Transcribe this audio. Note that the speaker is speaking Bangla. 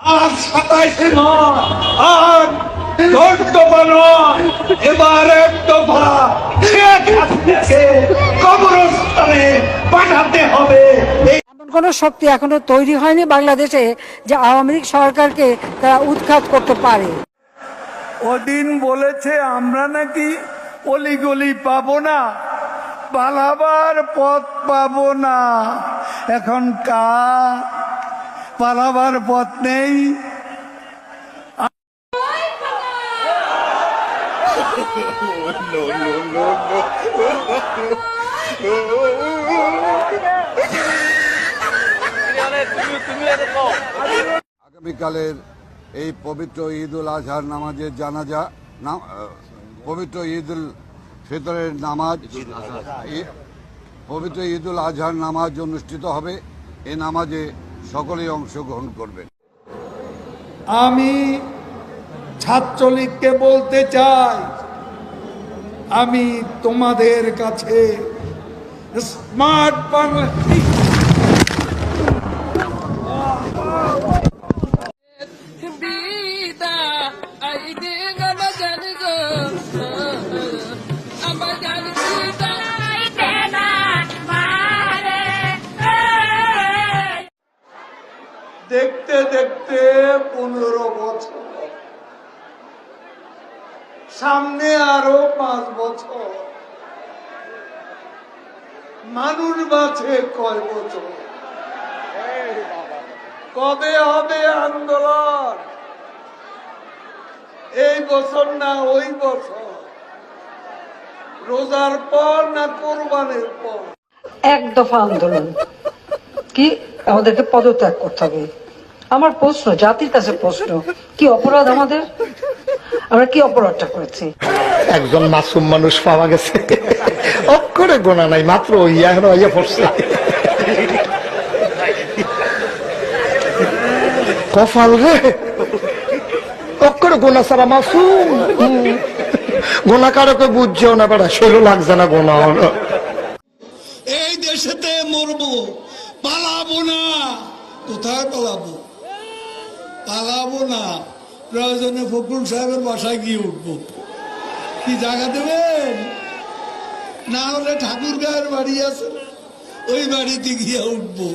আজ 27 নয়, আজ 14 নয়, এবার এক দফা শেখ হাসিনাকে কবরস্থানে পাঠাতে হবে। এমন কোন শক্তি এখনো তৈরি হয়নি বাংলাদেশে যে আওয়ামী লীগ সরকারকে তারা উৎখাত করতে পারে। ওদিন বলেছে আমরা নাকি অলিগলি পাবো না, পালাবার পথ পাবো না। এখন পালাবার পথ নেই। আগামীকালের এই পবিত্র ঈদ উল আজহার নামাজের জানাজা, পবিত্র ঈদ উল ফিতরের নামাজ, পবিত্র ঈদ উল আজহার নামাজ অনুষ্ঠিত হবে। এই নামাজে সকলেই অংশগ্রহণ করবেন। আমি ছাত্রলীগকে বলতে চাই, আমি তোমাদের কাছে স্মার্ট বাংলা দেখতে দেখতে 15 বছর, সামনে আরো 5 বছর, মানুষ বাঁচে কয় বছর? কবে হবে আন্দোলন? এই বছর না ওই বছর? রোজার পর না কোরবানির পর? এক দফা আন্দোলন কি আমাদেরকে পদত্যাগ করতে হবে? আমার প্রশ্ন, জাতির কাছে প্রশ্ন, কি অপরাধ আমাদের? আমরা কি অপরাধটা করেছি? একজন মাসুম মানুষ পাওয়া গেছে, অক্ষরে গোনা নাই, মাত্র ইয়া পড়ছে। কপাল রে, অক্ষরে গোনা ছাড়া মাসুম। গোনা কারকে বুঝছেও না, বেড়া সেরও লাগছে না গোনা। এই দেশেতে মরবো, পালাবো না। কোথায় পালাবো? পালাবো না, প্রয়োজনে ফখরুল সাহেবের বাসায় গিয়ে উঠবো। কি জায়গা দেবেন? না হলে ঠাকুর গায়ের বাড়ি আছে, ওই বাড়িতে গিয়ে উঠবো।